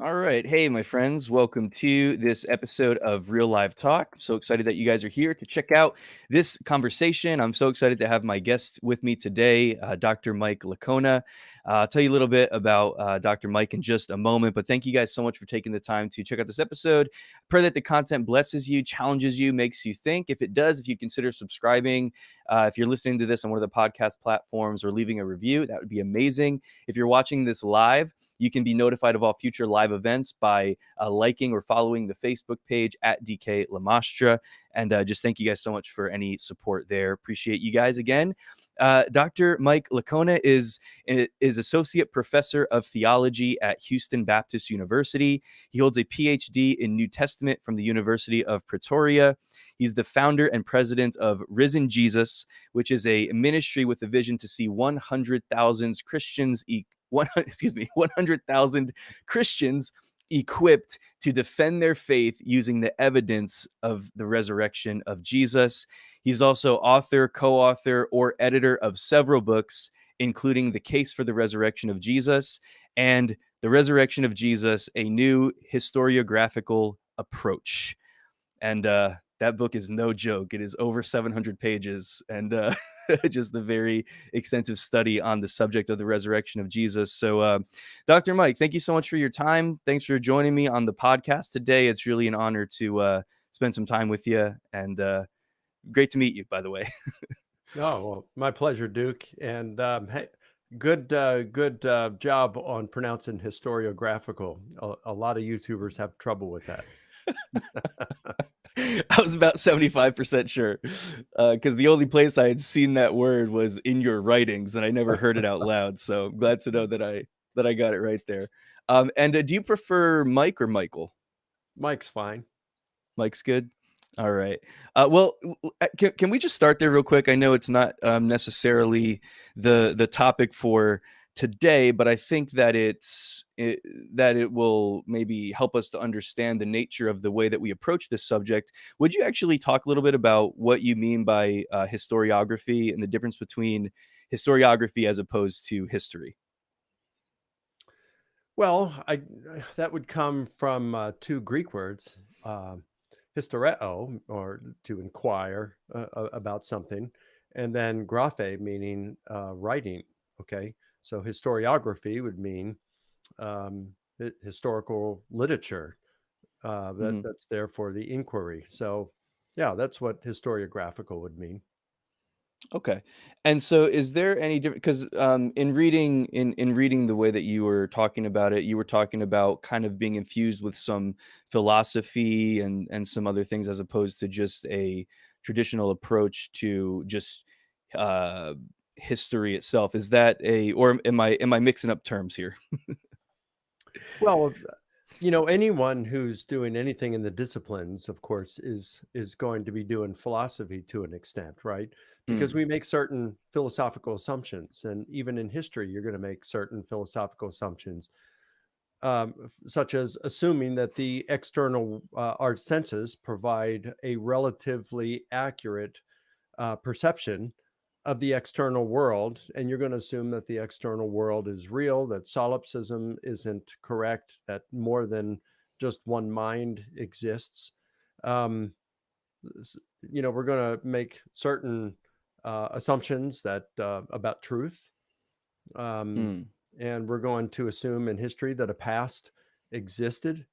All right. Hey, my friends. Welcome to this episode of Real Live Talk. I'm so excited that you guys are here to check out this conversation. I'm so excited to have my guest with me today, Dr. Mike Licona. I'll tell you a little bit about Dr. Mike in just a moment, but thank you guys so much for taking the time to check out this episode. Pray that the content blesses you, challenges you, makes you think. If it does, if you consider subscribing, if you're listening to this on one of the podcast platforms or leaving a review, that would be amazing. If you're watching this live, you can be notified of all future live events by liking or following the Facebook page at DK Lamastra. And just thank you guys so much for any support there. Appreciate you guys again. Dr. Mike Licona is Associate Professor of Theology at Houston Baptist University. He holds a PhD in New Testament from the University of Pretoria. He's the founder and president of Risen Jesus, which is a ministry with a vision to see 100,000 Christians 100,000 Christians equipped to defend their faith using the evidence of the resurrection of Jesus. He's also author, co-author, or editor of several books, including The Case for the Resurrection of Jesus and The Resurrection of Jesus, a New Historiographical Approach. And that book is no joke. It is over 700 pages and just a very extensive study on the subject of the resurrection of Jesus. So, Dr. Mike, thank you so much for your time. Thanks for joining me on the podcast today. It's really an honor to spend some time with you, and great to meet you, by the way. Oh, well, my pleasure, Duke. And hey, good job on pronouncing historiographical. A lot of YouTubers have trouble with that. I was about 75% sure because the only place I had seen that word was in your writings, and I never heard it out loud. So I'm glad to know that I got it right there. And do you prefer Mike or Michael? Mike's fine. Mike's good. All right. Well, can we just start there real quick? I know it's not necessarily the topic for today, but I think that that it will maybe help us to understand the nature of the way that we approach this subject. Would you actually talk a little bit about what you mean by historiography and the difference between historiography as opposed to history? Well, I that would come from two Greek words, uh, historeo, or to inquire about something, and then graphe, meaning writing. Okay, so historiography would mean historical literature Mhm. that's there for the inquiry. So, yeah, that's what historiographical would mean. Okay. And so is there any different because in reading the way that you were talking about it, you were talking about kind of being infused with some philosophy and some other things as opposed to just a traditional approach to just uh history itself. Is that a or am I mixing up terms here? Well, anyone who's doing anything in the disciplines, of course, is going to be doing philosophy to an extent, right? Because Mm, we make certain philosophical assumptions, and even in history, you're going to make certain philosophical assumptions, such as assuming that the external our senses provide a relatively accurate perception of the external world, and you're going to assume that the external world is real, that solipsism isn't correct, that more than just one mind exists. Um, we're going to make certain assumptions that about truth, um, mm, and we're going to assume in history that a past existed,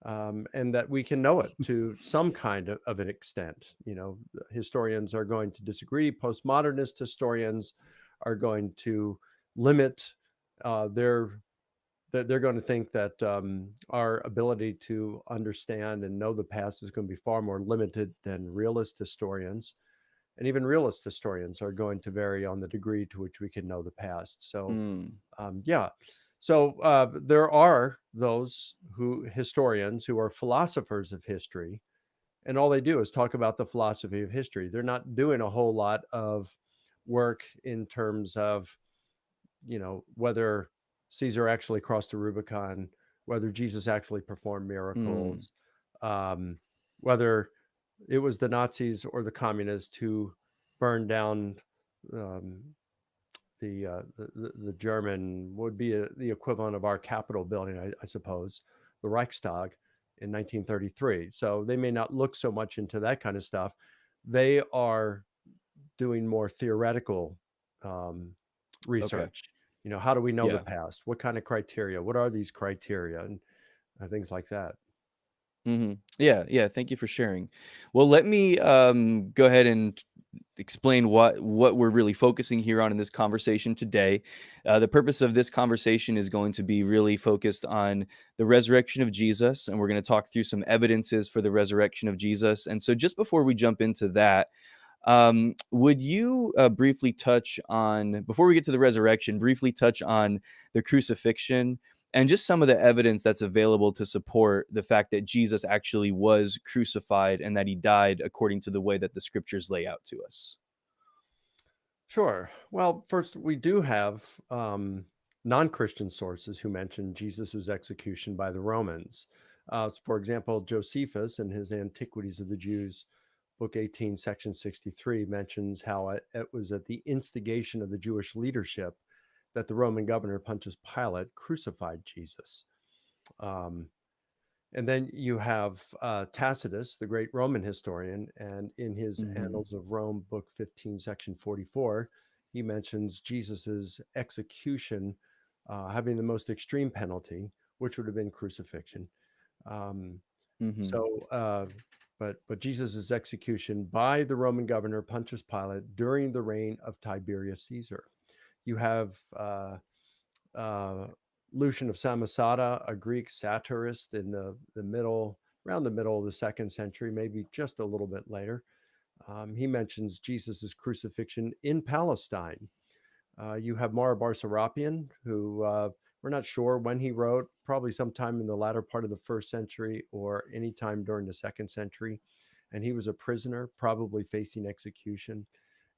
and that we can know it to some kind of an extent. Historians are going to disagree. Postmodernist historians are going to limit their. They're going to think that our ability to understand and know the past is going to be far more limited than realist historians. And even realist historians are going to vary on the degree to which we can know the past. So, mm. yeah. So there are those historians who are philosophers of history, and all they do is talk about the philosophy of history. They're not doing a whole lot of work in terms of, whether Caesar actually crossed the Rubicon, whether Jesus actually performed Mm. miracles, um, whether it was the Nazis or the communists who burned down um, the German would be the equivalent of our Capitol building, I suppose. the Reichstag in 1933. So they may not look so much into that kind of stuff. They are doing more theoretical um, Okay. research. You know, how do we know the Yeah. past? What kind of criteria? What are these criteria? And things like that. Yeah, yeah, thank you for sharing. Well, let me, go ahead and explain what we're really focusing here on in this conversation today. The purpose of this conversation is going to be really focused on the resurrection of Jesus, and we're gonna talk through some evidences for the resurrection of Jesus, and so just before we jump into that, would you briefly touch on, before we get to the resurrection, briefly touch on the crucifixion and just some of the evidence that's available to support the fact that Jesus actually was crucified and that he died according to the way that the scriptures lay out to us? Sure. Well, first, we do have non Christian sources who mention Jesus's execution by the Romans. For example, Josephus, in his Antiquities of the Jews, Book 18, Section 63, mentions how it was at the instigation of the Jewish leadership that the Roman governor Pontius Pilate crucified Jesus. Um, and then you have Tacitus, the great Roman historian, and in his Hmm. Annals of Rome, Book 15, Section 44, he mentions Jesus's execution having the most extreme penalty, which would have been crucifixion. Um, Hmm. so, but Jesus's execution by the Roman governor Pontius Pilate during the reign of Tiberius Caesar. You have uh, Lucian of Samosata, a Greek satirist in the middle, around the middle of the second century, maybe just a little bit later. He mentions Jesus's crucifixion in Palestine. You have Marabar Serapion, who we're not sure when he wrote, probably sometime in the latter part of the first century or anytime during the second century. And he was a prisoner, probably facing execution.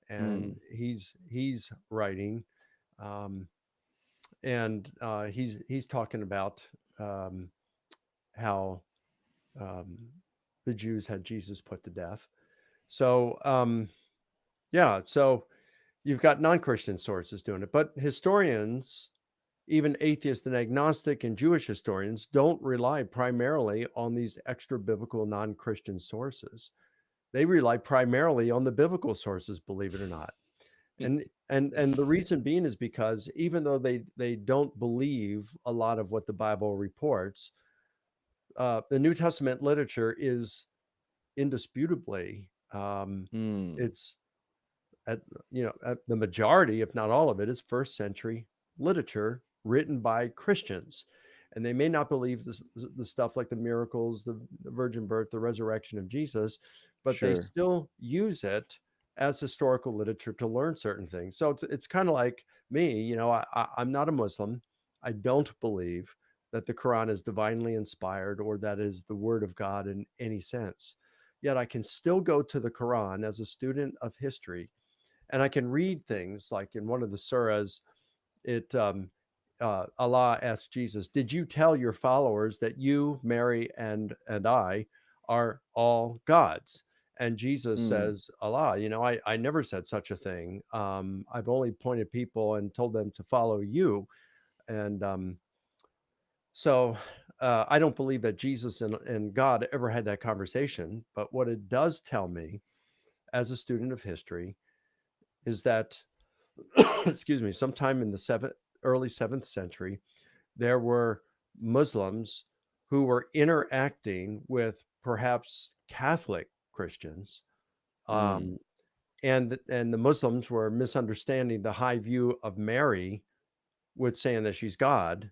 And Mm. he's writing. Um, and he's talking about um, how um, the Jews had Jesus put to death. So yeah, so you've got non-Christian sources doing it, but historians, even atheist and agnostic and Jewish historians, don't rely primarily on these extra biblical non-Christian sources. They rely primarily on the biblical sources, believe it or not. And the reason being is because even though they don't believe a lot of what the Bible reports, the New Testament literature is indisputably Mm. it's at at the majority, if not all of it, is first century literature written by Christians. And they may not believe the stuff like the miracles, the virgin birth, the resurrection of Jesus, but they Sure. still use it as historical literature to learn certain things. So it's kind of like me, I'm not a Muslim. I don't believe that the Quran is divinely inspired or that is the word of God in any sense. Yet I can still go to the Quran as a student of history and I can read things like in one of the surahs, it Allah asked Jesus, "Did you tell your followers that you, Mary, and I are all gods?" And Jesus Mm. says, "Allah, I never said such a thing. I've only pointed people and told them to follow you." And so I don't believe that Jesus and God ever had that conversation. But what it does tell me as a student of history is that excuse me, sometime in the early seventh century, there were Muslims who were interacting with perhaps Catholic Christians, Mm. um, and the Muslims were misunderstanding the high view of Mary with saying that she's God,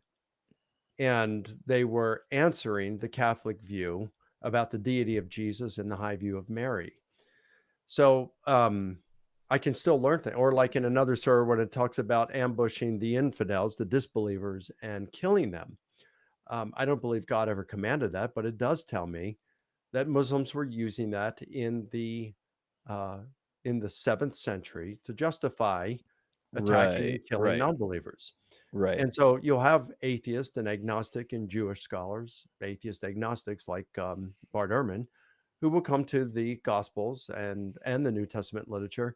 and they were answering the Catholic view about the deity of Jesus and the high view of Mary. So I can still learn things. Or like in another surah when it talks about ambushing the infidels, the disbelievers, and killing them. I don't believe God ever commanded that, but it does tell me that Muslims were using that uh, in the seventh century to justify attacking Right, and killing right, non-believers. right. And so you'll have atheist and agnostic and Jewish scholars, atheist agnostics like Bart Ehrman, who will come to the Gospels and the New Testament literature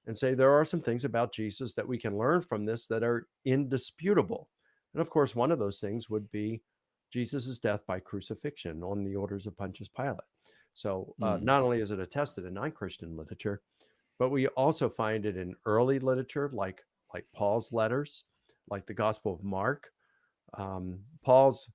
and say there are some things about Jesus that we can learn from this that are indisputable. And of course, one of those things would be Jesus' death by crucifixion on the orders of Pontius Pilate. So Mm, not only is it attested in non-Christian literature, but we also find it in early literature, like Paul's letters, like the Gospel of Mark. Paul's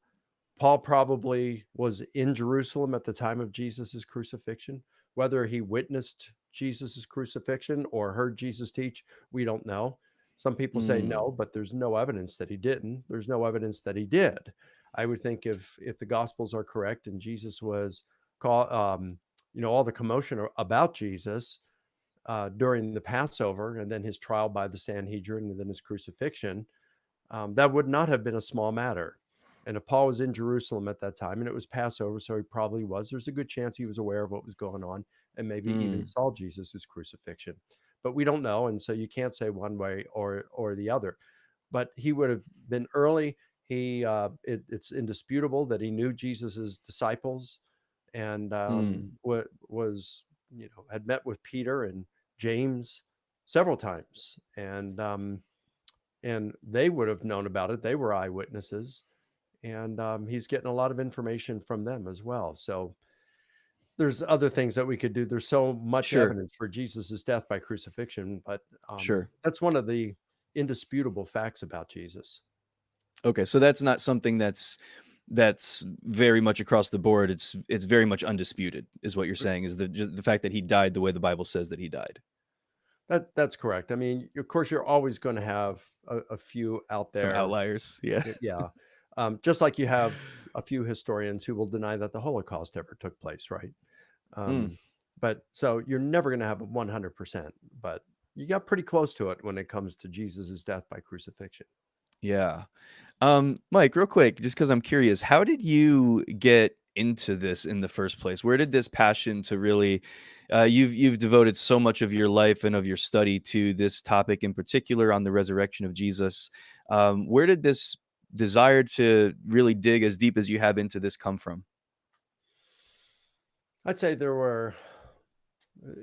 Paul probably was in Jerusalem at the time of Jesus's crucifixion. Whether he witnessed Jesus's crucifixion or heard Jesus teach, we don't know. Some people say mm, no, but there's no evidence that he didn't. There's no evidence that he did. I would think if the Gospels are correct and Jesus was call, all the commotion about Jesus during the Passover and then his trial by the Sanhedrin and then his crucifixion, that would not have been a small matter. And if Paul was in Jerusalem at that time and it was Passover, so he probably was, there's a good chance he was aware of what was going on and maybe even mm. saw Jesus's crucifixion. But we don't know. And so you can't say one way or the other. But he would have been early. It's indisputable that he knew Jesus's disciples and Mm. was had met with Peter and James several times, and they would have known about it. They were eyewitnesses, and he's getting a lot of information from them as well. So there's other things that we could do. There's so much Sure, evidence for Jesus's death by crucifixion, but sure. that's one of the indisputable facts about Jesus. Okay, so that's not something that's very much across the board. It's very much undisputed, is what you're saying, is the just the fact that he died the way the Bible says that he died. That's correct. I mean, of course, you're always going to have a few out Some there. outliers, yeah. Yeah, just like you have a few historians who will deny that the Holocaust ever took place, right? Mm, Um, but so you're never going to have a 100%, but you got pretty close to it when it comes to Jesus's death by crucifixion. yeah. Mike, real quick, just because I'm curious, how did you get into this in the first place? Where did this passion to really you've devoted so much of your life and of your study to this topic in particular on the resurrection of Jesus. Where did this desire to really dig as deep as you have into this come from? I'd say there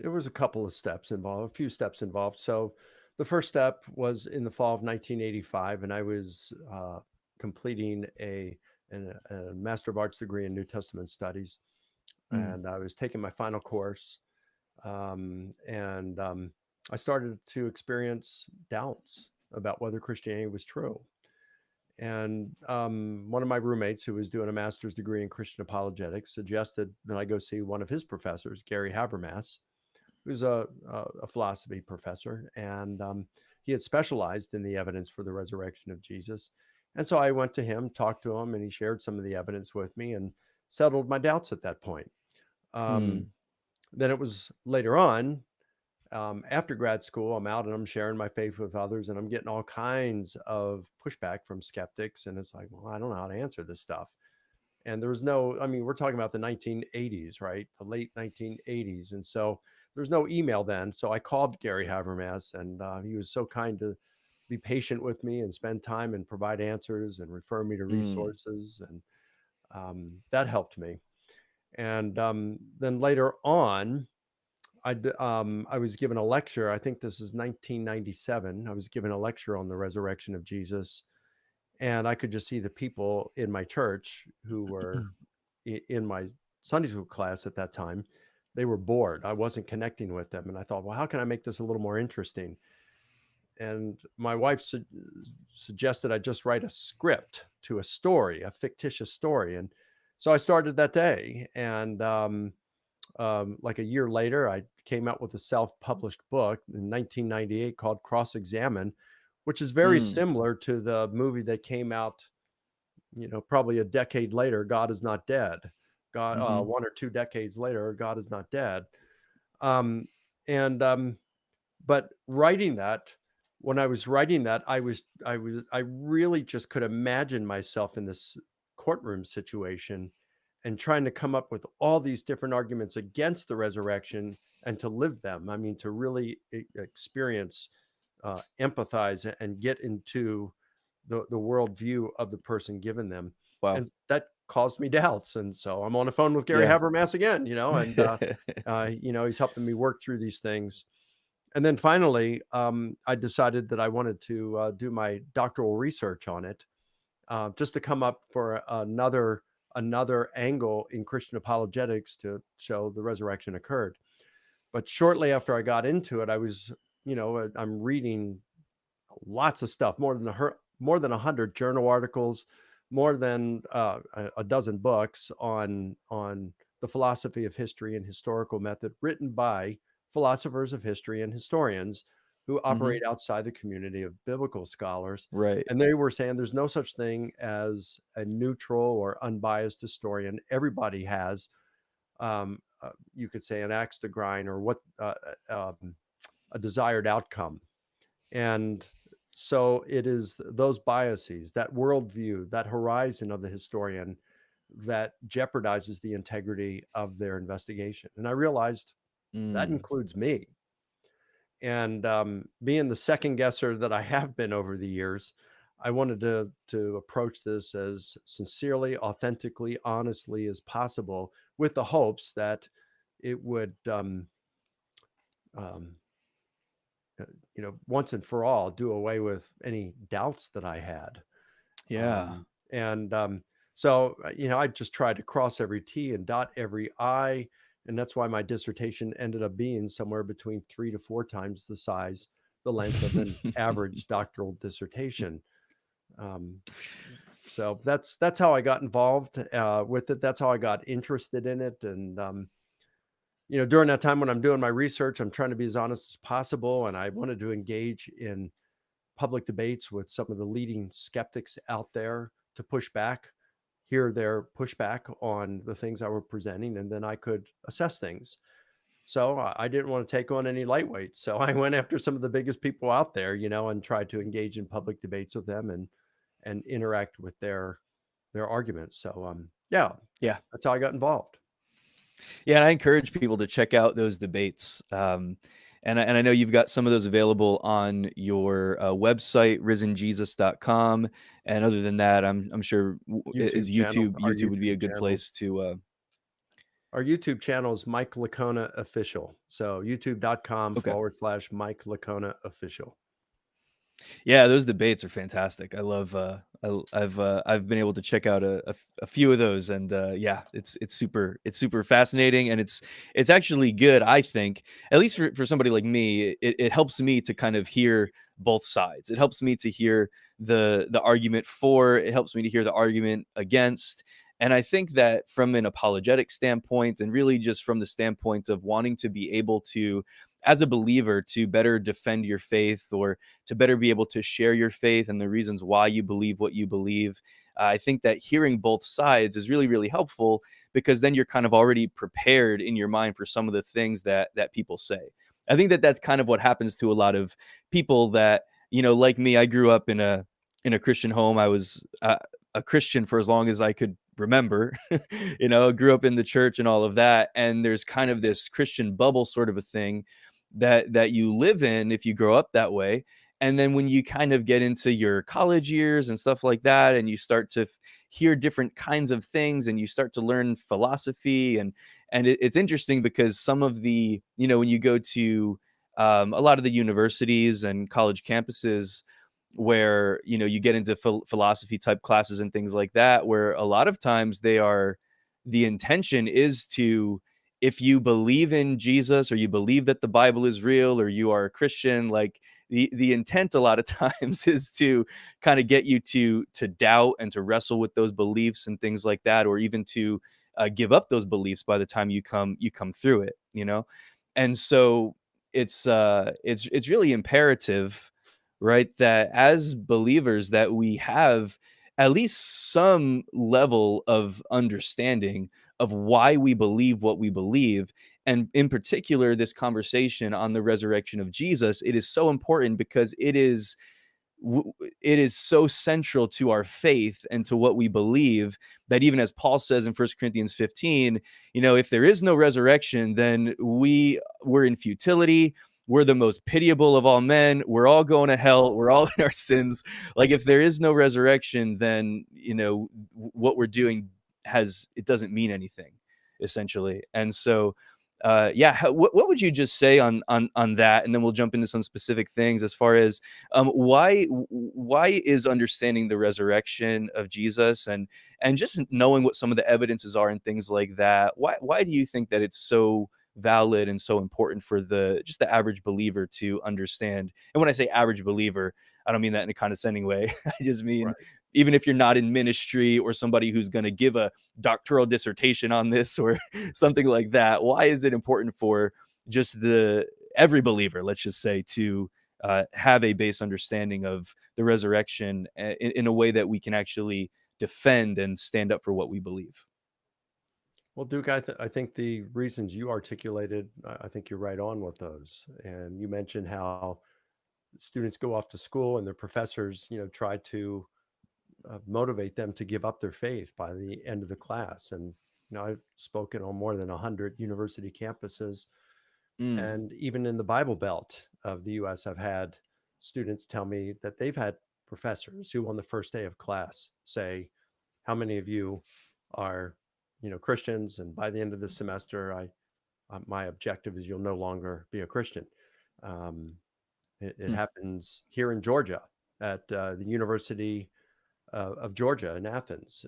was a couple of steps involved, a few steps involved. So the first step was in the fall of 1985, and I was completing a Master of Arts degree in New Testament Studies, Mm, and I was taking my final course, and I started to experience doubts about whether Christianity was true. And one of my roommates, who was doing a master's degree in Christian apologetics, suggested that I go see one of his professors, Gary Habermas, who's a philosophy professor, and he had specialized in the evidence for the resurrection of Jesus. And so I went to him, talked to him, and he shared some of the evidence with me and settled my doubts at that point. Um, mm, then it was later on, after grad school, I'm out and I'm sharing my faith with others, and I'm getting all kinds of pushback from skeptics. And it's like, well, I don't know how to answer this stuff. And there was no, I mean, we're talking about the 1980s, right? The late 1980s. And so there's no email then. So I called Gary Habermas, and he was so kind to be patient with me and spend time and provide answers and refer me to mm, resources. And that helped me. And then later on, I was given a lecture. I think this is 1997. I was given a lecture on the resurrection of Jesus, and I could just see the people in my church who were in my Sunday school class at that time. They were bored. I wasn't connecting with them, and I thought, well, how can I make this a little more interesting? And my wife suggested I just write a script to a story, a fictitious story, and so I started that day. And like a year later, I came out with a self-published book in 1998 called Cross Examine, which is very mm, similar to the movie that came out, probably a decade later, God is Not Dead. God, mhm, 1 or 2 decades later, God is Not Dead. Um, and but writing that, when I was writing that, I really just could imagine myself in this courtroom situation and trying to come up with all these different arguments against the resurrection and to live them. I mean, to really experience, empathize, and get into the worldview of the person given them, wow. and that caused me doubts. And so I'm on the phone with Gary Yeah. Habermas again, and he's helping me work through these things. And then finally, I decided that I wanted to do my doctoral research on it. just to come up for another angle in Christian apologetics to show the resurrection occurred. But shortly after I got into it, I was, I'm reading lots of stuff, more than 100 journal articles, more than a dozen books on the philosophy of history and historical method written by philosophers of history and historians who Mhm. operate outside the community of biblical scholars. Right. And they were saying there's no such thing as a neutral or unbiased historian. Everybody has, you could say, an axe to grind, or a desired outcome. And so it is those biases, that worldview, that horizon of the historian that jeopardizes the integrity of their investigation. And I realized that Mm. includes me. And being the second guesser that I have been over the years, I wanted to approach this as sincerely, authentically, honestly as possible, with the hopes that it would um, once and for all, do away with any doubts that I had. Yeah. And I just tried to cross every T and dot every I. And that's why my dissertation ended up being somewhere between 3 to 4 times the length of an average doctoral dissertation. Um, so that's how I got involved with it. That's how I got interested in it. And during that time when I'm doing my research, I'm trying to be as honest as possible, and I wanted to engage in public debates with some of the leading skeptics out there to push back, hear their pushback on the things I were presenting, and then I could assess things. So I didn't want to take on any lightweights. So I went after some of the biggest people out there, and tried to engage in public debates with them and interact with their arguments. So yeah, Yeah. that's how I got involved. Yeah, and I encourage people to check out those debates. And I know you've got some of those available on your website, risenjesus.com. And other than that, I'm sure is YouTube channel, YouTube. our YouTube would be a YouTube good channel. place to. Our YouTube channel is Mike Licona Official. So youtube.com Okay. forward slash Mike Licona Official. Yeah, those debates are fantastic. I love. I've been able to check out a few of those, and yeah, it's super fascinating, and it's actually good. I think, at least for somebody like me, it helps me to kind of hear both sides. It helps me to hear the argument for. It helps me to hear the argument against. And I think that from an apologetic standpoint, and really just from the standpoint of wanting to be able to, as a believer, to better defend your faith, or to better be able to share your faith and the reasons why you believe what you believe. I think that hearing both sides is really, really helpful, because then you're kind of already prepared in your mind for some of the things that people say. I think that that's kind of what happens to a lot of people that, like me. I grew up in a Christian home. I was a Christian for as long as I could remember. Grew up in the church and all of that. And there's kind of this Christian bubble sort of a thing that you live in if you grow up that way. And then when you kind of get into your college years and stuff like that, and you start to hear different kinds of things, and you start to learn philosophy, and it's interesting because some of the, when you go to a lot of the universities and college campuses, where you get into philosophy type classes and things like that, where a lot of times the intention is to, if you believe in Jesus, or you believe that the Bible is real, or you are a Christian, like the intent a lot of times is to kind of get you to doubt and to wrestle with those beliefs and things like that, or even to give up those beliefs by the time you come through it. And so it's really imperative, right, that as believers that we have at least some level of understanding of why we believe what we believe. And in particular, this conversation on the resurrection of Jesus, it is so important because it is so central to our faith and to what we believe, that even as Paul says in 1 Corinthians 15, if there is no resurrection, then we're in futility. We're the most pitiable of all men. We're all going to hell. We're all in our sins. Like, if there is no resurrection, then what we're doing it doesn't mean anything, essentially. And so Yeah, what would you just say on that, and then we'll jump into some specific things as far as why is understanding the resurrection of Jesus and just knowing what some of the evidences are and things like that. Why do you think that it's so valid and so important for the just the average believer to understand? And when I say average believer, I don't mean that in a condescending way. I just mean Right. even if you're not in ministry or somebody who's going to give a doctoral dissertation on this or something like that, why is it important for just the every believer, let's just say, to have a base understanding of the resurrection in a way that we can actually defend and stand up for what we believe? Well, Duke, I think the reasons you articulated, I think you're right on with those. And you mentioned how students go off to school and their professors, try to motivate them to give up their faith by the end of the class. And I've spoken on more than 100 university campuses, Mm, and even in the Bible Belt of the U.S., I've had students tell me that they've had professors who, on the first day of class, say, "How many of you are, Christians?" And by the end of the semester, my objective is you'll no longer be a Christian. Um, it hmm, happens here in Georgia at the University of Georgia in Athens.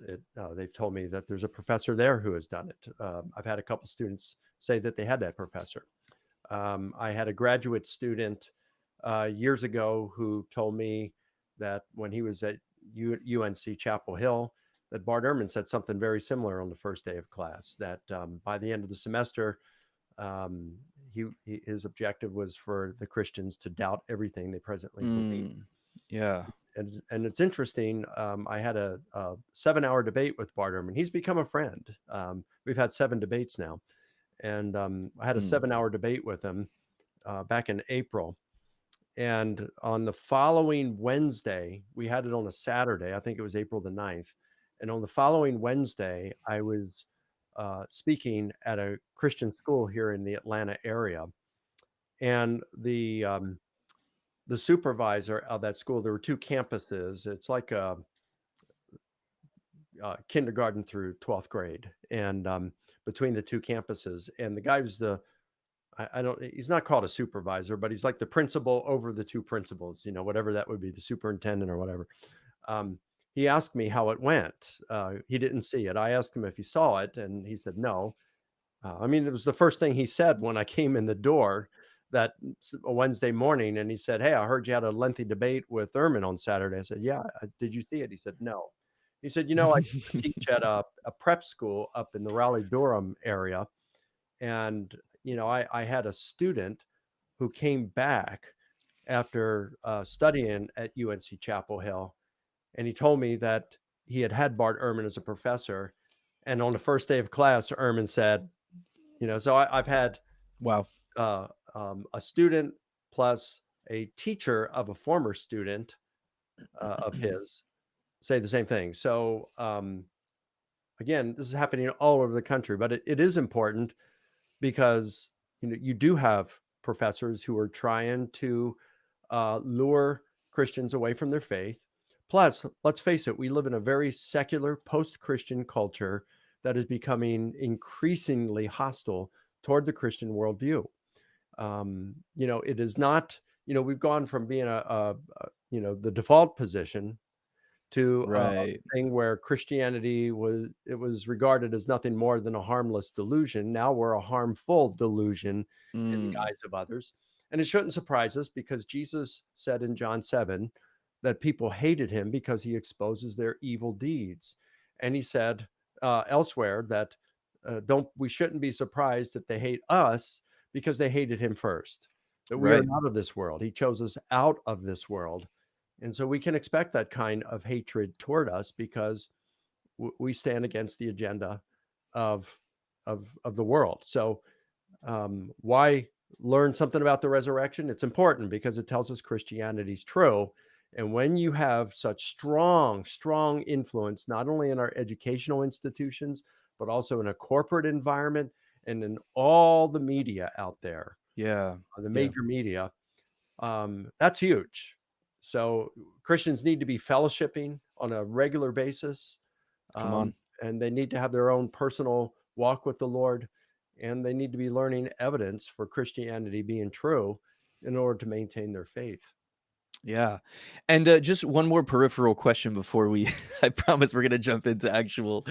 They've told me that there's a professor there who has done it. I've had a couple students say that they had that professor. I had a graduate student years ago who told me that when he was at UNC Chapel Hill, that Bart Ehrman said something very similar on the first day of class. That by the end of the semester, um, his objective was for the Christians to doubt everything they presently believe. mm, yeah. And it's interesting. I had a 7 hour debate with Bart Ehrman. He's become a friend. We've had 7 debates now, and I had a Mm, 7 hour debate with him back in April. And on the following Wednesday, we had it on a Saturday. I think it was April the 9th. And on the following Wednesday, I was speaking at a Christian school here in the Atlanta area. And the supervisor of that school, there were two campuses. It's like a kindergarten through 12th grade, and between the two campuses. And the guy was I don't, he's not called a supervisor, but he's like the principal over the two principals, whatever that would be, the superintendent or whatever. Um, he asked me how it went. He didn't see it. I asked him if he saw it, and he said no. I mean, it was the first thing he said when I came in the door that a Wednesday morning, and he said, "Hey, I heard you had a lengthy debate with Ehrman on Saturday." I said, "Yeah, did you see it?" He said, "No." He said, I used to teach at a prep school up in the Raleigh Durham area, and I had a student who came back after studying at UNC Chapel Hill, and he told me that he had Bart Ehrman as a professor, and on the first day of class, Ehrman said, so I've had wow. uh, a student plus a teacher of a former student of his say the same thing. So again, this is happening all over the country, but it is important because you do have professors who are trying to lure Christians away from their faith. Plus, let's face it, we live in a very secular post-Christian culture that is becoming increasingly hostile toward the Christian worldview. It is not, we've gone from being the default position to a Right. thing where Christianity was regarded as nothing more than a harmless delusion. Now we're a harmful delusion in the Mm, eyes of others. And it shouldn't surprise us because Jesus said in John 7 that people hated him because he exposes their evil deeds. And he said elsewhere that don't we shouldn't be surprised that they hate us because they hated him first. That we are right. not of this world. He chose us out of this world, and so we can expect that kind of hatred toward us because we stand against the agenda of of the world. So why learn something about the resurrection? It's important because it tells us Christianity's true. And when you have such strong influence, not only in our educational institutions, but also in a corporate environment and in all the media out there, Yeah. the Yeah. major media, that's huge. So Christians need to be fellowshipping on a regular basis, Come on. and they need to have their own personal walk with the Lord. and they need to be learning evidence for Christianity being true in order to maintain their faith. Yeah. And, just one more peripheral question before we I promise we're gonna jump into actual,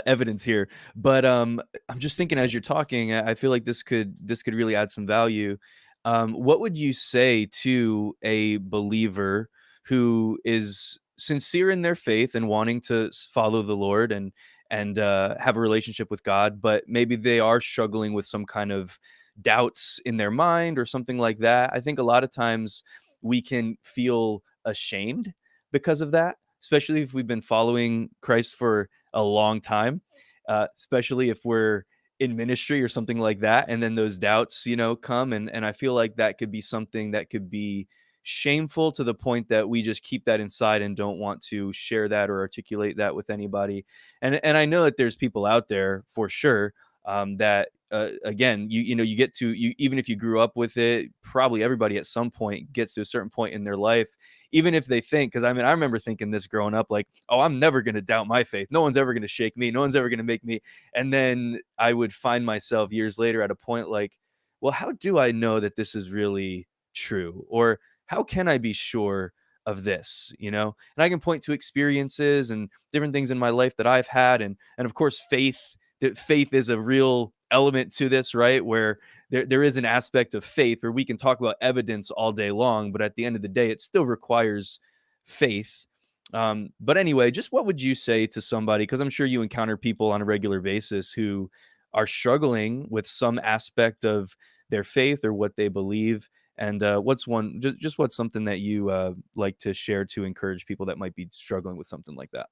evidence here. But, I'm just thinking as you're talking, I feel like this could really add some value. What would you say to a believer who is sincere in their faith and wanting to follow the Lord and have a relationship with God, but maybe they are struggling with some kind of doubts in their mind or something like that? I think a lot of times we can feel ashamed because of that, especially if we've been following Christ for a long time, especially if we're in ministry or something like that. And then those doubts, come. And I feel like that could be something that could be shameful to the point that we just keep that inside and don't want to share that or articulate that with anybody. And I know that there's people out there for sure, that again, you get to, you even if you grew up with it, probably everybody at some point gets to a certain point in their life, even if they think, because I mean I remember thinking this growing up, like, oh, I'm never going to doubt my faith, no one's ever going to shake me, no one's ever going to make me. And then I would find myself years later at a point like, well, how do I know that this is really true, or how can I be sure of this, and I can point to experiences and different things in my life that I've had, and of course faith, that faith is a real element to this, right? Where there is an aspect of faith where we can talk about evidence all day long, but at the end of the day, it still requires faith. But anyway, just what would you say to somebody? Because I'm sure you encounter people on a regular basis who are struggling with some aspect of their faith or what they believe. And what's one, just what's something that you like to share to encourage people that might be struggling with something like that?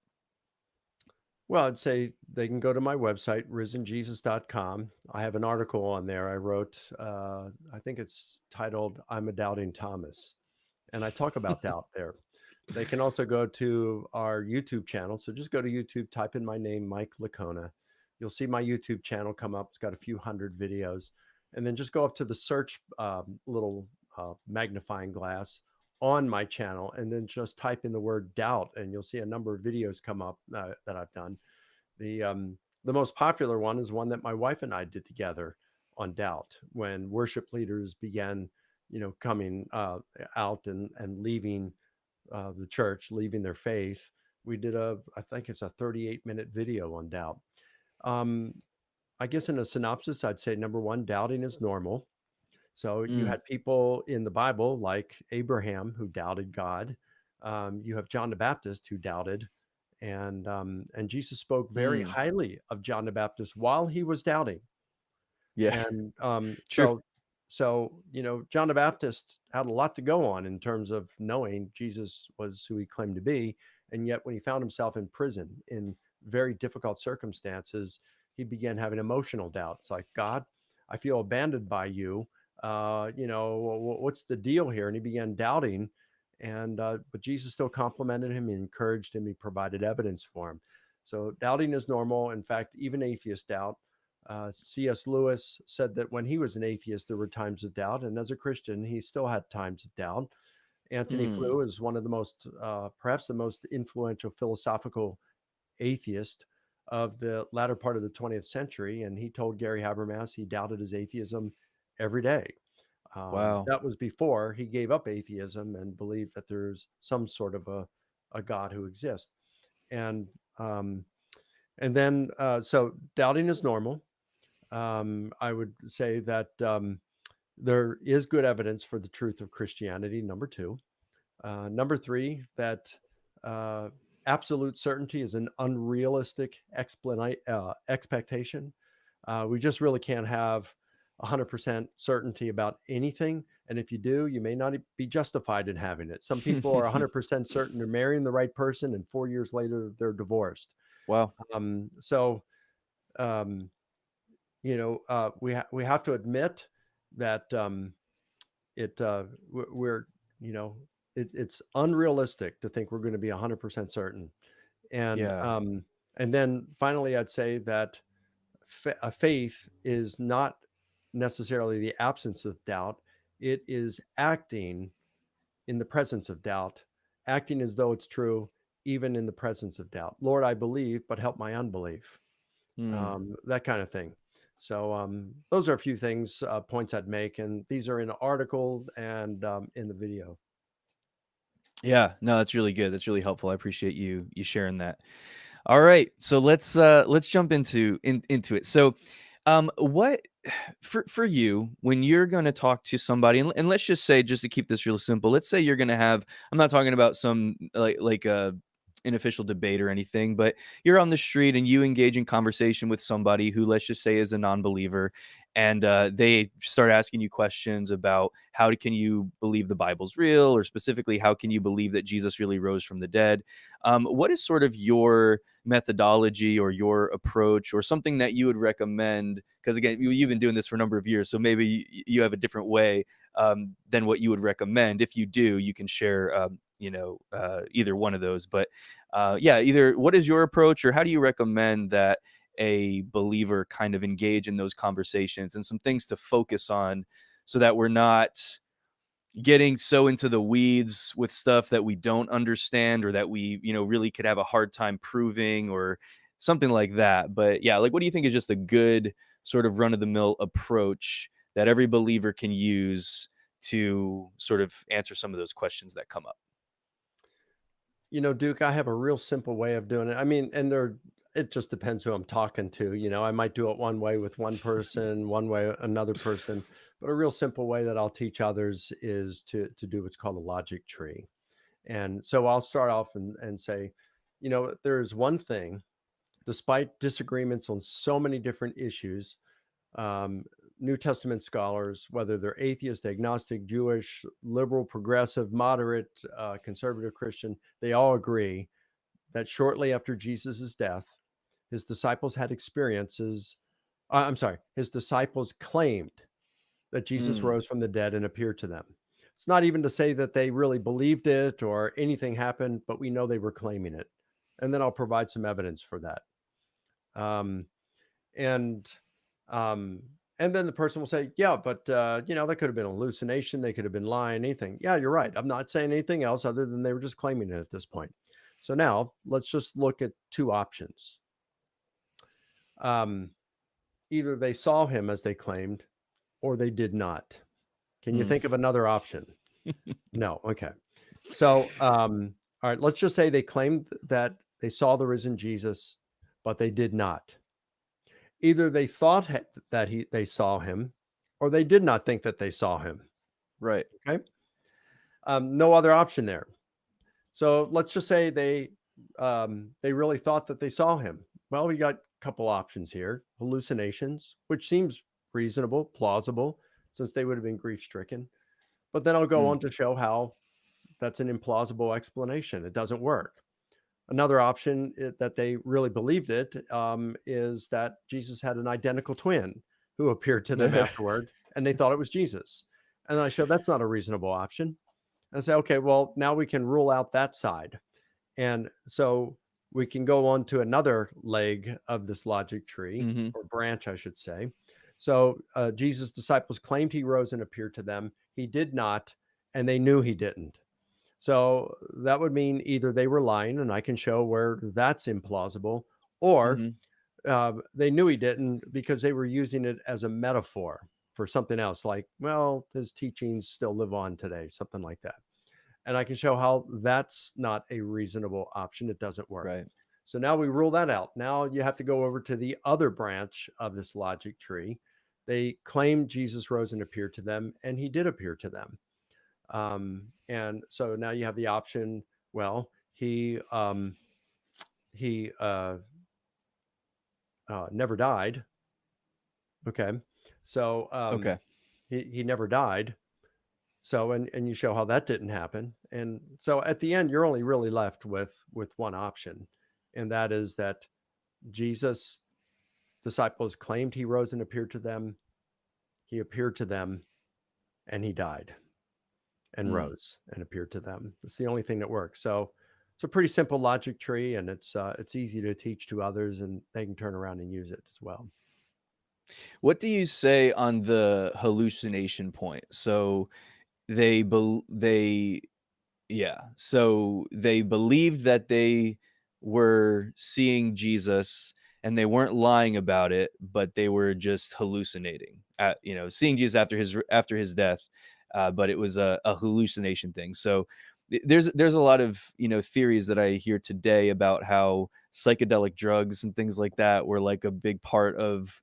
Well, I'd say they can go to my website, risenjesus.com. I have an article on there I wrote. I think it's titled I'm a Doubting Thomas. And I talk about doubt there. They can also go to our YouTube channel. So just go to YouTube, type in my name, Mike Licona. You'll see my YouTube channel come up. It's got a few hundred videos. And then just go up to the search little magnifying glass on my channel and then just type in the word doubt. And you'll see a number of videos come up that I've done. The most popular one is one that my wife and I did together on doubt when worship leaders began, coming out and leaving the church, leaving their faith. We did I think it's a 38-minute video on doubt. Um, I guess in a synopsis, I'd say number one, doubting is normal. So you Mm, had people in the Bible like Abraham who doubted God. You have John the Baptist who doubted, and Jesus spoke very mm, highly of John the Baptist while he was doubting. yeah, And true. John the Baptist had a lot to go on in terms of knowing Jesus was who he claimed to be, and yet when he found himself in prison in very difficult circumstances, he began having emotional doubts, like, God, I feel abandoned by you. What's the deal here? And he began doubting, and but Jesus still complimented him, he encouraged him, he provided evidence for him. So doubting is normal. In fact, even atheists doubt. C.S. Lewis said that when he was an atheist, there were times of doubt, and as a Christian, he still had times of doubt. Anthony Mm, Flew is one of the most, perhaps the most influential philosophical atheist of the latter part of the 20th century, and he told Gary Habermas he doubted his atheism every day. wow. That was before he gave up atheism and believed that there's some sort of a God who exists. And um, so doubting is normal. I would say that there is good evidence for the truth of Christianity. Number two. Number three, that uh, absolute certainty is an unrealistic expectation. We just really can't have 100% certainty about anything. And if you do, you may not be justified in having it. Some people are 100% certain they're marrying the right person, and 4 years later, they're divorced. Wow. Um, so, um, we have to admit that it we're you know it's unrealistic to think we're going to be 100% certain. And Yeah. and then finally, I'd say that a faith is not necessarily the absence of doubt. It is acting in the presence of doubt, acting as though it's true, even in the presence of doubt. Lord, I believe, but help my unbelief. Mm, That kind of thing. So those are a few things, points I'd make, and these are in an article and in the video. Yeah, no, that's really good. That's really helpful. I appreciate you sharing that. All right, so let's jump into it. So, what for you when you're going to talk to somebody, and let's just say, just to keep this real simple, let's say you're going to have. I'm not talking about some like a an official debate or anything, but you're on the street and you engage in conversation with somebody who, let's just say, is a non-believer, and they start asking you questions about can you believe the Bible's real, or specifically, how can you believe that Jesus really rose from the dead? What is sort of your methodology or your approach or something that you would recommend? Because again, you've been doing this for a number of years, so maybe you have a different way than what you would recommend. If you do, you can share, either one of those. But yeah, either what is your approach, or how do you recommend that a believer kind of engage in those conversations, and some things to focus on so that we're not getting so into the weeds with stuff that we don't understand, or that we, really could have a hard time proving, or something like that. But yeah, like, what do you think is just a good sort of run of the mill approach that every believer can use to sort of answer some of those questions that come up? Duke, I have a real simple way of doing it. I mean, and it just depends who I'm talking to. I might do it one way with one person, one way another person, but a real simple way that I'll teach others is to do what's called a logic tree. And so I'll start off and say, there's one thing, despite disagreements on so many different issues, um, New Testament scholars, whether they're atheist, agnostic, Jewish, liberal, progressive, moderate, conservative, Christian, they all agree that shortly after Jesus' death, his disciples had experiences. I'm sorry, his disciples claimed that Jesus Mm, rose from the dead and appeared to them. It's not even to say that they really believed it or anything happened, but we know they were claiming it. And then I'll provide some evidence for that. Um, and um, and then the person will say, "Yeah, but that could have been a hallucination. They could have been lying. Anything." Yeah, you're right. I'm not saying anything else other than they were just claiming it at this point. So now let's just look at two options. Um, Either they saw him as they claimed, or they did not. Can you mm. think of another option? No. Okay. So, all right, let's just say they claimed that they saw the risen Jesus, but they did not. Either they thought that they saw him, or they did not think that they saw him. Right. Okay, no other option there. So let's just say they really thought that they saw him. Well, we got a couple options here: hallucinations, which seems reasonable, plausible, since they would have been grief stricken. But then I'll go Mm, on to show how that's an implausible explanation. It doesn't work. Another option that they really believed it is that Jesus had an identical twin who appeared to them afterward, and they thought it was Jesus. And I show that's not a reasonable option. And say, okay, well, now we can rule out that side. And so we can go on to another leg of this logic tree, mhm, or branch, I should say. So Jesus' disciples claimed he rose and appeared to them. He did not, and they knew he didn't. So that would mean either they were lying, and I can show where that's implausible, or mhm. they knew he didn't because they were using it as a metaphor for something else, like, well, his teachings still live on today, something like that. And I can show how that's not a reasonable option. It doesn't work. Right. So now we rule that out. Now you have to go over to the other branch of this logic tree. They claimed Jesus rose and appeared to them, and he did appear to them. And so now you have the option. Well, he never died. Okay, so Okay. he never died. So and you show how that didn't happen. And so at the end, you're only really left with one option, and that is that Jesus' disciples claimed he rose and appeared to them. He appeared to them, and he died and Mm. rose and appeared to them. It's the only thing that works. So it's a pretty simple logic tree, and it's easy to teach to others, and they can turn around and use it as well. What do you say on the hallucination point? So they yeah, so they believed that they were seeing Jesus, and they weren't lying about it, but they were just hallucinating, seeing Jesus after his death, but it was a hallucination thing. So there's a lot of theories that I hear today about how psychedelic drugs and things like that were like a big part of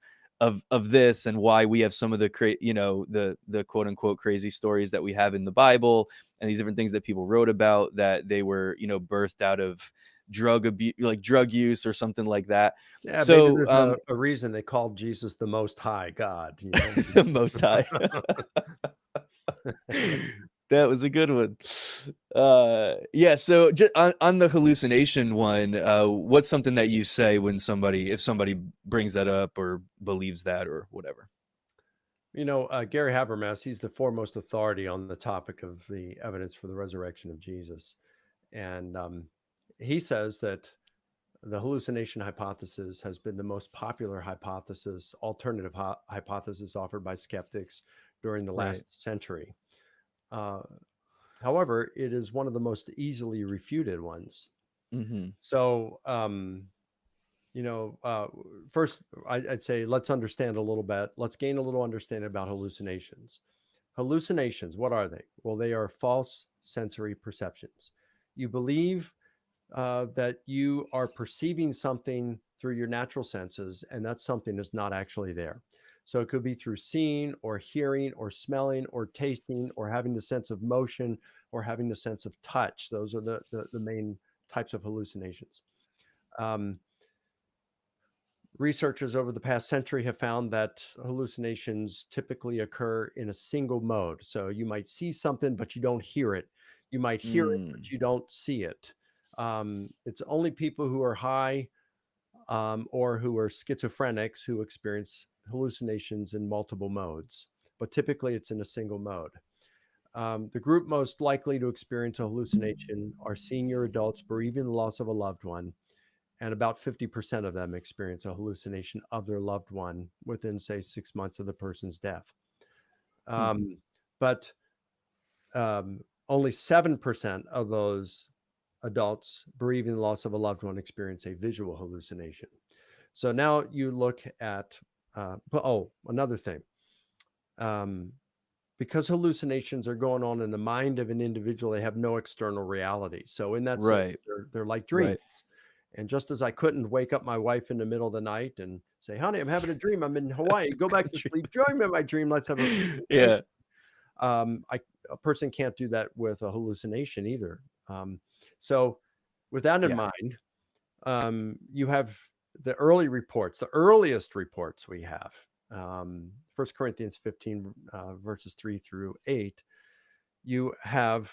this, and why we have some of the quote unquote crazy stories that we have in the Bible, and these different things that people wrote about, that they were birthed out of drug abuse, like drug use or something like that. Yeah, maybe So there's a reason they called Jesus the Most High God, you know? Most High. That was a good one. Yeah, so just on the hallucination one, what's something that you say when if somebody brings that up or believes that or whatever? Gary Habermas, he's the foremost authority on the topic of the evidence for the resurrection of Jesus. And he says that the hallucination hypothesis has been the most popular alternative hypothesis offered by skeptics during the Right. last century. Uh, However, it is one of the most easily refuted ones. Mhm. So, you know, uh, first, I'd say let's understand a little bit. Let's gain a little understanding about hallucinations. Hallucinations, what are they? Well, they are false sensory perceptions. You believe that you are perceiving something through your natural senses, and that something is not actually there. So it could be through seeing or hearing or smelling or tasting or having the sense of motion or having the sense of touch. Those are the main types of hallucinations. Um, Researchers over the past century have found that hallucinations typically occur in a single mode. So you might see something, but you don't hear it. You might hear it, but Mm. you don't see it. It's only people who are high or who are schizophrenics who experience hallucinations in multiple modes, but typically it's in a single mode. The group most likely to experience a hallucination are senior adults bereaving the loss of a loved one, and about 50% of them experience a hallucination of their loved one within, say, 6 months of the person's death. Hmm. Um, but Only 7% of those adults bereaving the loss of a loved one experience a visual hallucination. So now you look at, another thing. Um, because hallucinations are going on in the mind of an individual, they have no external reality. So in that sense, Right. they're like dreams. Right. And just as I couldn't wake up my wife in the middle of the night and say, "Honey, I'm having a dream. I'm in Hawaii. Go back to sleep. Join me in my dream. Let's have a vacation." Yeah. I A person can't do that with a hallucination either. So, with that in Yeah. mind, you have the earliest reports we have. 1 Corinthians 15, verses 3 through 8. You have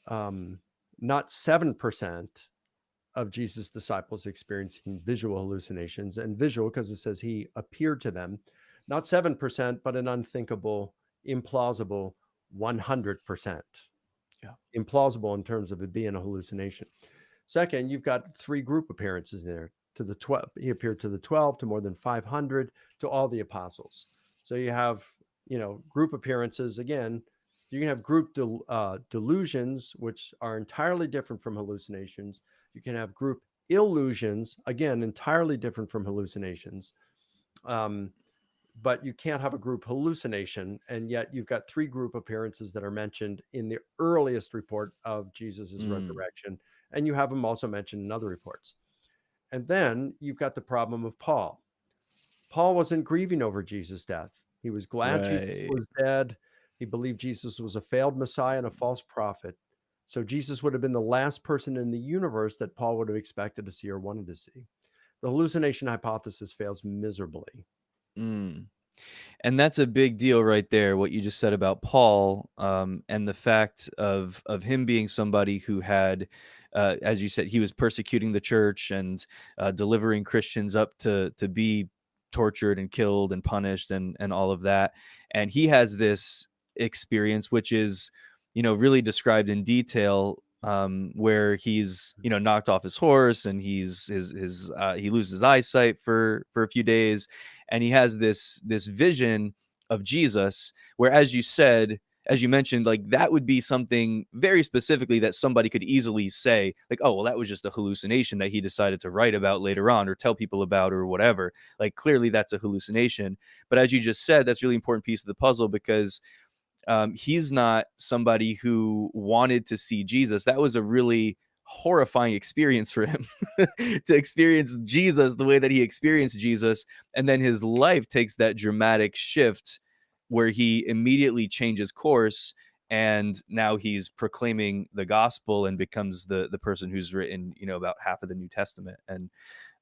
um, not 7% of Jesus' disciples experiencing visual hallucinations, and visual because it says he appeared to them, not 7%, but an unthinkable, implausible 100%. Yeah. Implausible in terms of it being a hallucination. Second, you've got three group appearances there to the 12. He appeared to the 12, to more than 500, to all the apostles. So you have, group appearances. Again, you can have delusions, which are entirely different from hallucinations. You can have group illusions, again, entirely different from hallucinations. Um, but you can't have a group hallucination. And yet you've got three group appearances that are mentioned in the earliest report of Jesus's Mm. resurrection. And you have them also mentioned in other reports. And then you've got the problem of Paul. Paul wasn't grieving over Jesus' death. He was glad Jesus Right. was dead. He believed Jesus was a failed Messiah and a false prophet. So Jesus would have been the last person in the universe that Paul would have expected to see or wanted to see. The hallucination hypothesis fails miserably. Mm. And that's a big deal right there, what you just said about Paul, and the fact of him being somebody who had, as you said, he was persecuting the church and delivering Christians up to be tortured and killed and punished and all of that. And he has this experience, which is, really described in detail. Where he's knocked off his horse, and he loses eyesight for a few days, and he has this vision of Jesus, where, as you said, as you mentioned, like that would be something very specifically that somebody could easily say, like, oh, well, that was just a hallucination that he decided to write about later on or tell people about or whatever. Like, clearly that's a hallucination. But as you just said, that's a really important piece of the puzzle because he's not somebody who wanted to see Jesus. That was a really horrifying experience for him to experience Jesus the way that he experienced Jesus. And then his life takes that dramatic shift where he immediately changes course. And now he's proclaiming the gospel and becomes the person who's written, about half of the New Testament. And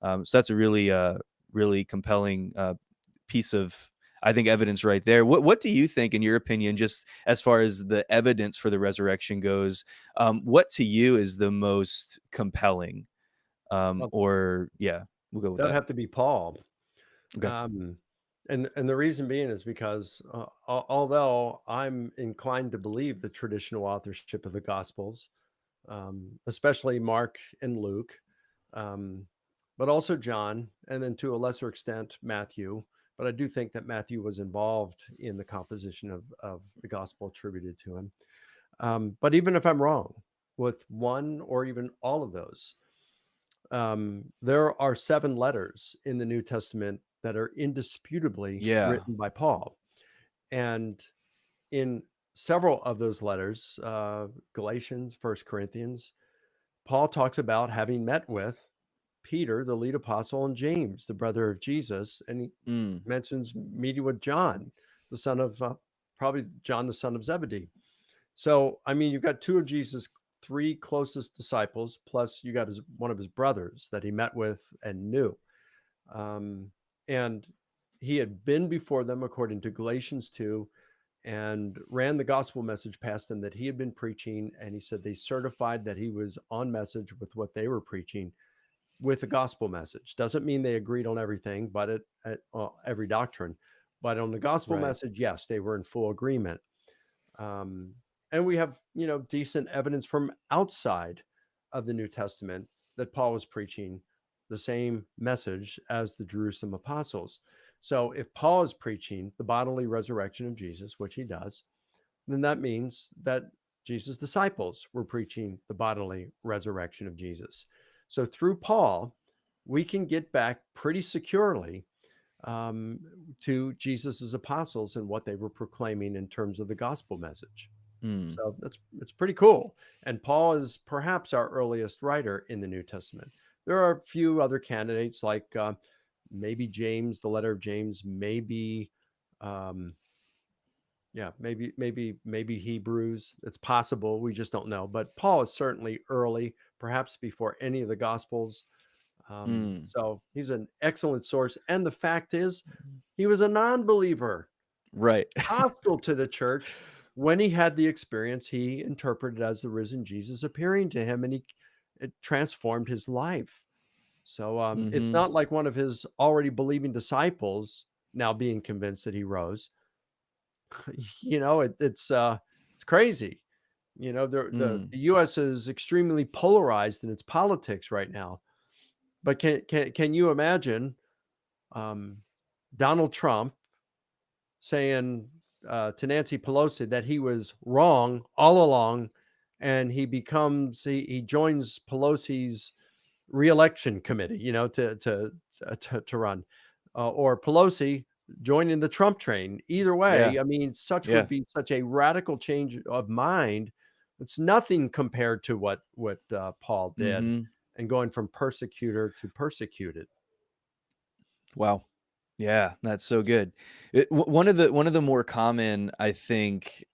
so that's a really, really compelling piece of, I think, evidence right there. What do you think, in your opinion, just as far as the evidence for the resurrection goes? What to you is the most compelling? Well, Or yeah, we'll go with that'd that. have to be Paul. Okay. Um, and the reason being is because although I'm inclined to believe the traditional authorship of the Gospels, especially Mark and Luke, um, but also John, and then to a lesser extent Matthew. But I do think that Matthew was involved in the composition of the gospel attributed to him. But even if I'm wrong with one or even all of those, there are 7 letters in the New Testament that are indisputably Yeah. written by Paul. And in several of those letters, Galatians, First Corinthians, Paul talks about having met with Peter, the lead apostle, and James, the brother of Jesus. And he Mm, mentions meeting with John, the son of probably John, the son of Zebedee. So, I mean, you've got 2 of Jesus' 3 closest disciples, plus you got one of his brothers that he met with and knew. Um, and he had been before them, according to Galatians 2, and ran the gospel message past them that he had been preaching. And he said they certified that he was on message with what they were preaching with the gospel message. Doesn't mean they agreed on everything, but every doctrine. But on the gospel right. message, yes, they were in full agreement. Um, and we have, decent evidence from outside of the New Testament that Paul was preaching the same message as the Jerusalem apostles. So if Paul is preaching the bodily resurrection of Jesus, which he does, then that means that Jesus' disciples were preaching the bodily resurrection of Jesus. So through Paul, we can get back pretty securely um, to Jesus's apostles and what they were proclaiming in terms of the gospel message. Mm, So it's pretty cool. And Paul is perhaps our earliest writer in the New Testament. There are a few other candidates like maybe James, the letter of James, maybe um, yeah, maybe Hebrews. It's possible. We just don't know. But Paul is certainly early, perhaps before any of the Gospels. mm, So he's an excellent source. And the fact is, he was a non-believer, right. hostile to the church. When he had the experience, he interpreted as the risen Jesus appearing to him, and it transformed his life. So it's Hmm. not like one of his already believing disciples now being convinced that he rose. It's crazy. The Mm, U.S. is extremely polarized in its politics right now. But can you imagine um, Donald Trump saying to Nancy Pelosi that he was wrong all along, and he joins Pelosi's reelection committee, to run, or Pelosi joining the Trump train. Either yeah. way, I mean, such Yeah. would be such a radical change of mind. It's nothing compared to what Paul did, Hmm. and going from persecutor to persecuted. Wow. Yeah, that's so good. One of the more common, I think,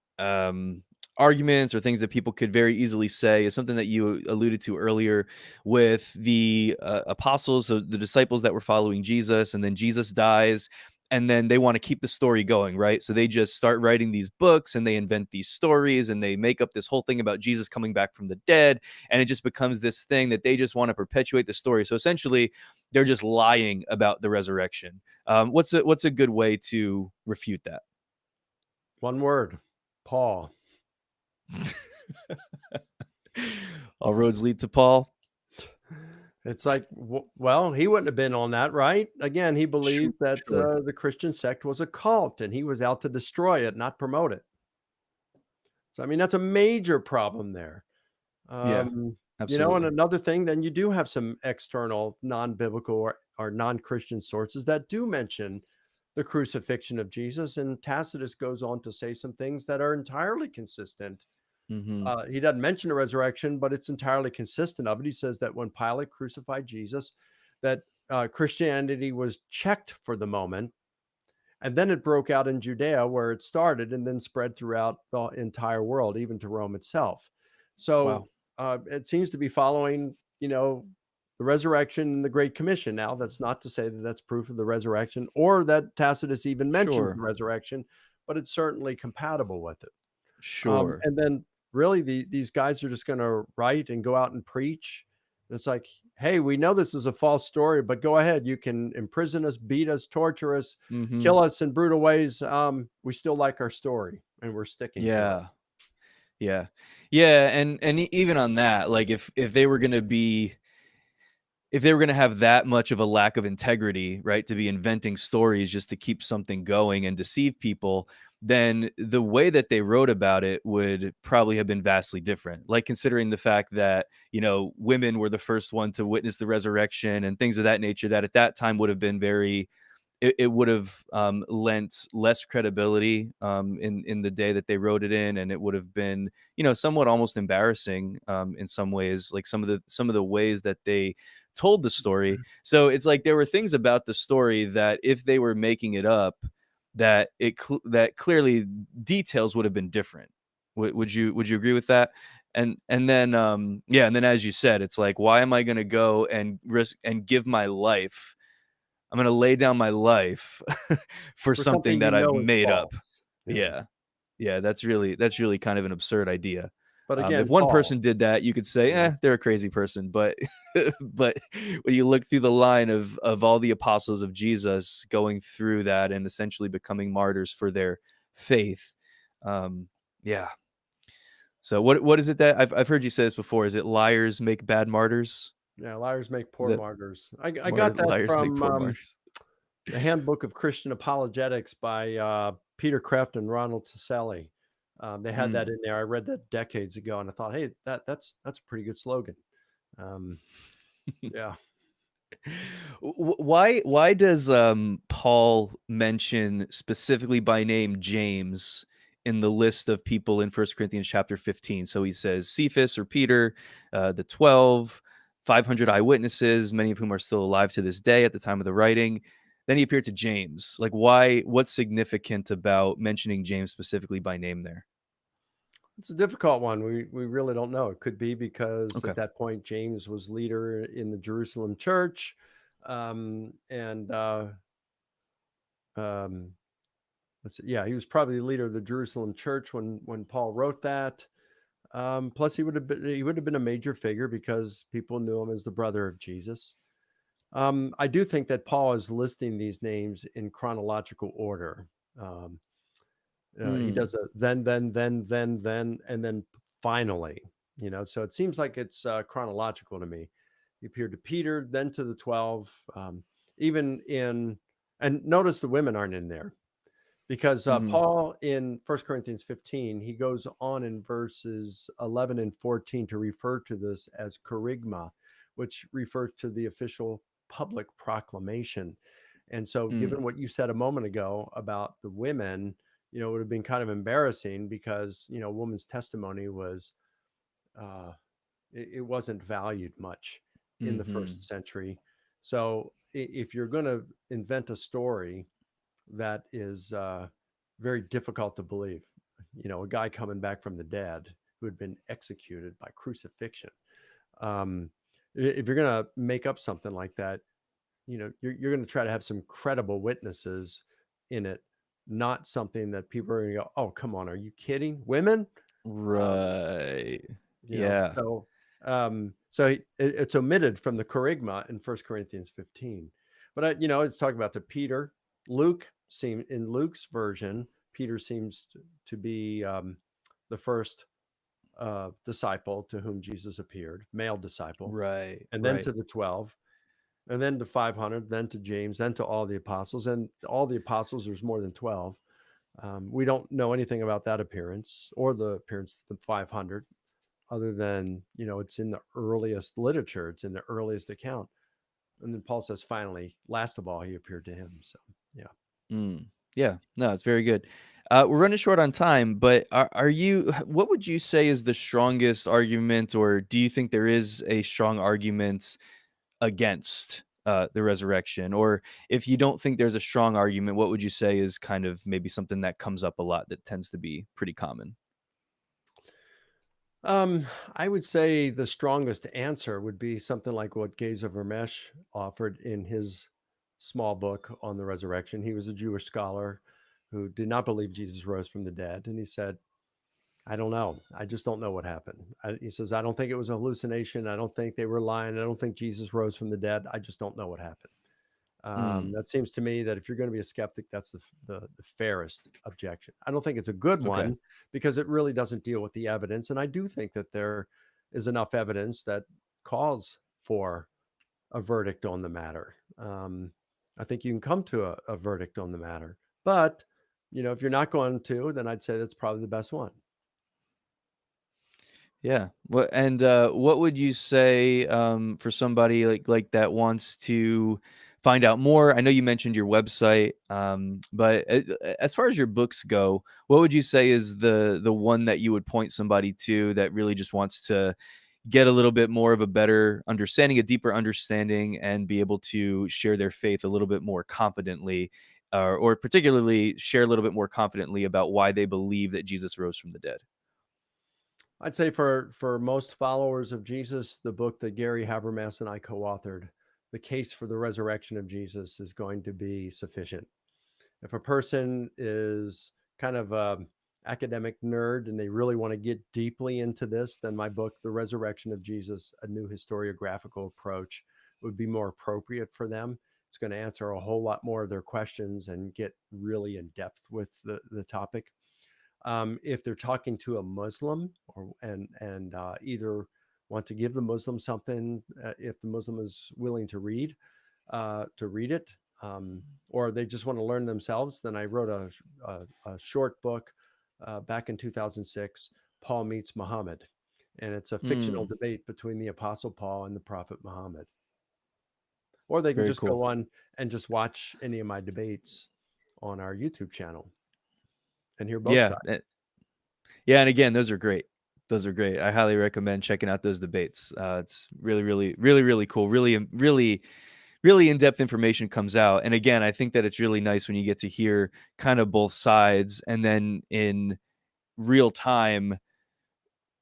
arguments or things that people could very easily say is something that you alluded to earlier with the apostles, so the disciples that were following Jesus, and then Jesus dies. And then they want to keep the story going, right? So they just start writing these books and they invent these stories and they make up this whole thing about Jesus coming back from the dead. And it just becomes this thing that they just want to perpetuate the story. So essentially, they're just lying about the resurrection. What's a good way to refute that? One word, Paul. All roads lead to Paul. It's like, well, he wouldn't have been on that, right? Again, he Sure, believed that sure. the Christian sect was a cult, and he was out to destroy it, not promote it. So, I mean, that's a major problem there. Yeah, And absolutely. another thing, then you do have some external non-biblical or non-Christian sources that do mention the crucifixion of Jesus, and Tacitus goes on to say some things that are entirely consistent. Mhm. He doesn't mention the resurrection, but it's entirely consistent of it. He says that when Pilate crucified Jesus, that Christianity was checked for the moment, and then it broke out in Judea where it started and then spread throughout the entire world, even to Rome itself. Wow. So it seems to be following, the resurrection and the Great Commission. Now, that's not to say that that's proof of the resurrection or that Tacitus even mentions Sure. the resurrection, but it's certainly compatible with it. Sure. And then really these guys are just going to write and go out and preach. And it's like, hey, we know this is a false story, but go ahead. You can imprison us, beat us, torture us, Mhm. kill us in brutal ways. We still like our story and we're sticking to it. Yeah. Yeah. Yeah, and even on that, like, if they were gonna be if they were gonna have that much of a lack of integrity, right, to be inventing stories just to keep something going and deceive people, then the way that they wrote about it would probably have been vastly different. Like, considering the fact that, women were the first one to witness the resurrection and things of that nature, that at that time would have been very it would have lent less credibility in the day that they wrote it in, and it would have been somewhat almost embarrassing in some ways, like some of the ways that they told the story. So it's like there were things about the story that if they were making it up, that clearly details would have been different. Would you agree with that? And then yeah, and then as you said, it's like, why am I going to go and risk and give my life? I'm gonna lay down my life for For something something you that I've know is made up. false. Yeah. Yeah. Yeah, that's really kind of an absurd idea. But If again, one Paul, person did that, you could say, yeah, they're a crazy person." But but when you look through the line of all the apostles of Jesus going through that and essentially becoming martyrs for their faith, um, yeah. So what is it that I've heard you say this before? Is it liars make bad martyrs? yeah, liars make Is poor that martyrs. I got that liars make from poor martyrs? The Handbook of Christian Apologetics by Peter Kreeft and Ronald Taselli. They had that Mm. in there. I read that decades ago, and I thought, hey, that's a pretty good slogan. Um, yeah, Why does Paul mention specifically by name James in the list of people in First Corinthians chapter 15? So he says Cephas or Peter, the 12, 500 eyewitnesses, many of whom are still alive to this day at the time of the writing. Then he appeared to James. Like, why? What's significant about mentioning James specifically by name there? it's a difficult one. We really don't know. It could be because Okay. at that point James was leader in the Jerusalem church, and um, let's see, yeah, he was probably the leader of the Jerusalem church when Paul wrote that. Plus, he would have been a major figure because people knew him as the brother of Jesus. I do think that Paul is listing these names in chronological order. Um, he Mm, does a then, and then finally. So it seems like it's chronological to me. He appeared to Peter, then to the 12. Even in, and notice the women aren't in there because mhm, Paul in 1 Corinthians 15, he goes on in verses 11 and 14 to refer to this as kerygma, which refers to the official public proclamation. And so, mm, given what you said a moment ago about the women, it would have been kind of embarrassing because, a woman's testimony was, uh, it wasn't valued much in the mhm. first century. So, if you're going to invent a story that is very difficult to believe. A guy coming back from the dead who had been executed by crucifixion. Um, if you're going to make up something like that, you're going to try to have some credible witnesses in it, not something that people are going to go, "Oh, come on, are you kidding? Women?" Um, Right. you know, Yeah. so it's omitted from the kerygma in 1 Corinthians 15. But it's talking about the Peter. In Luke's version, Peter seems to be the first disciple to whom Jesus appeared, male disciple, Right, and then right. to the 12, and then to 500, then to James, then to all the apostles, and all the apostles. There's more than 12. We don't know anything about that appearance or the appearance of the 500, other than, it's in the earliest literature, it's in the earliest account. And then Paul says, finally, last of all, he appeared to him. So, yeah. Mm. Yeah, no, it's very good. We're running short on time, but are you? What would you say is the strongest argument, or do you think there is a strong argument against the resurrection? Or if you don't think there's a strong argument, what would you say is kind of maybe something that comes up a lot that tends to be pretty common? Um, I would say the strongest answer would be something like what Geza Vermesh offered in his small book on the resurrection. He was a Jewish scholar who did not believe Jesus rose from the dead. And he said, I don't know. I just don't know what happened. He says, I don't think it was a hallucination. I don't think they were lying. I don't think Jesus rose from the dead. I just don't know what happened. Mm, That seems to me that if you're going to be a skeptic, that's the fairest objection. I don't think it's a good okay. one because it really doesn't deal with the evidence. And I do think that there is enough evidence that calls for a verdict on the matter. I think you can come to a verdict on the matter. But, if you're not going to, then I'd say that's probably the best one. Yeah. What would you say for somebody like that wants to find out more? I know you mentioned your website, but as far as your books go, what would you say is the one that you would point somebody to that really just wants to get a little bit more of a better understanding, a deeper understanding, and be able to share their faith a little bit more confidently, or particularly share a little bit more confidently about why they believe that Jesus rose from the dead? I'd say for most followers of Jesus, the book that Gary Habermas and I co-authored, The Case for the Resurrection of Jesus, is going to be sufficient. If a person is kind of a academic nerd and they really want to get deeply into this, then my book, The Resurrection of Jesus, A New Historiographical Approach, would be more appropriate for them. It's going to answer a whole lot more of their questions and get really in depth with the topic. If they're talking to a Muslim and either want to give the Muslim something, if the Muslim is willing to read it, or they just want to learn themselves, then I wrote a short book back in 2006, Paul Meets Muhammad. And it's a fictional Mm, debate between the Apostle Paul and the Prophet Muhammad. Or they can very just cool. go on and just watch any of my debates on our YouTube channel and hear both Yeah. sides. Yeah, and again, those are great. Those are great. I highly recommend checking out those debates. It's really, really, really, really cool. Really, really, really in-depth information comes out. And again, I think that it's really nice when you get to hear kind of both sides, and then in real time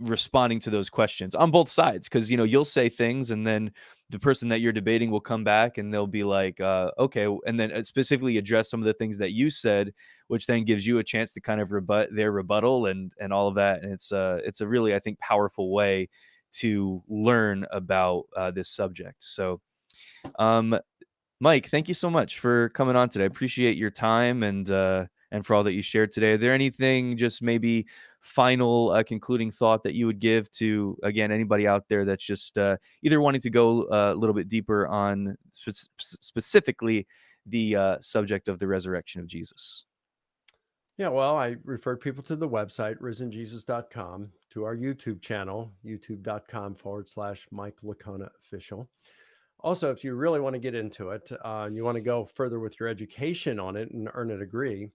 responding to those questions on both sides, because you'll say things, and then the person that you're debating will come back and they'll be like, okay, and then specifically address some of the things that you said, which then gives you a chance to kind of rebut their rebuttal and all of that. And it's a really, I think, powerful way to learn about this subject. So um Mike, thank you so much for coming on today. I appreciate your time and for all that you shared today. Are there anything, just maybe final concluding thought that you would give to, again, anybody out there that's just either wanting to go a little bit deeper on specifically the subject of the resurrection of Jesus? Yeah, well, I referred people to the website, risenjesus.com, to our YouTube channel, youtube.com/Mike Licona official. Also, if you really want to get into it and you want to go further with your education on it and earn a degree,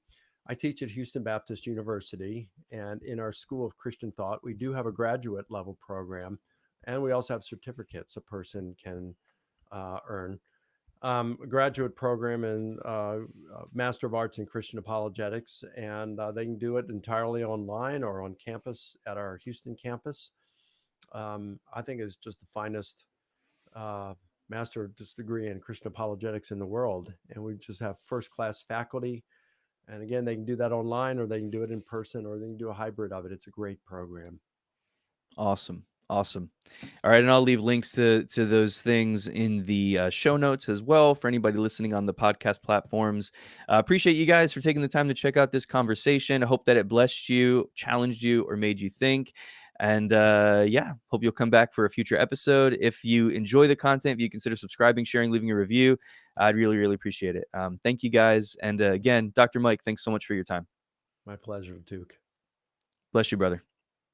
I teach at Houston Baptist University. And in our School of Christian Thought, we do have a graduate level program. And we also have certificates a person can earn, a graduate program in Master of Arts in Christian Apologetics, and they can do it entirely online or on campus at our Houston campus. I think is just the finest uh, master's degree in Christian apologetics in the world, and we just have first class faculty. And again, they can do that online, or they can do it in person, or they can do a hybrid of it. It's a great program. Awesome. Awesome. All right, and I'll leave links to those things in the show notes as well for anybody listening on the podcast platforms. Appreciate you guys for taking the time to check out this conversation. I hope that it blessed you, challenged you, or made you think. And yeah, hope you'll come back for a future episode. If you enjoy the content, if you consider subscribing, sharing, leaving a review, I'd really, really appreciate it. Thank you guys. And again, Dr. Mike, thanks so much for your time. My pleasure, Duke. Bless you, brother.